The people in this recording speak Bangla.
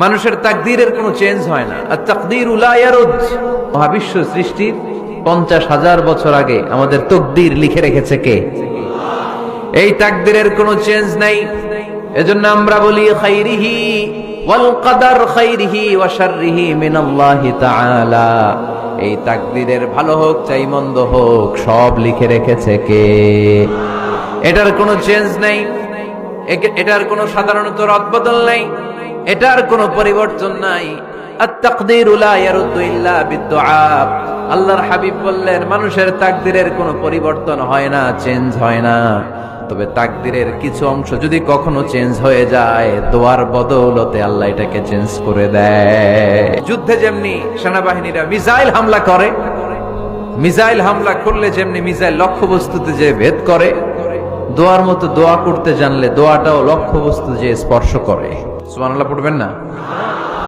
মানুষের তাকদীরের কোনো চেঞ্জ হয় না। আর তাকদীরু লা ইয়ারুদ। মহাবিশ্ব সৃষ্টির 50,000 বছর আগে আমাদের তকদীর লিখে রেখেছে কে? এই তাকদীরের কোনো চেঞ্জ নাই। এজন্য আমরা বলি খাইরিহি ওয়াল কদর খাইরিহি ওয়া শাররিহি মিনাল্লাহি তাআলা। এই তাকদীরের ভালো হোক চাই মন্দ হোক সব লিখে রেখেছে কে? এটার কোনো চেঞ্জ নাই, এটার কোনো সাধারণত রদবদল নাই, এটার কোনো পরিবর্তন নাই। আত-তাকদীরু লা ইয়ারুদ্দু ইল্লা বিদ-দুআ। আল্লাহর হাবিব বললেন মানুষের তাকদীরের কোনো পরিবর্তন হয় না, চেঞ্জ হয় না। তবে তাকদীরের কিছু অংশ যদি কখনো চেঞ্জ হয়ে যায়, দোয়ার বদৌলতে আল্লাহ এটাকে চেঞ্জ করে দেয়। যুদ্ধে যেমনি সেনাবাহিনীরা মিসাইল হামলা করে, মিসাইল হামলা করলে যেমনি মিসাইল লক্ষ্যবস্তুতে যে ভেদ করে, দোয়ার মতো দোয়া করতে জানলে দোয়াটাও লক্ষ্যবস্তু যে স্পর্শ করে। সুবহানাল্লাহ পড়বেন না?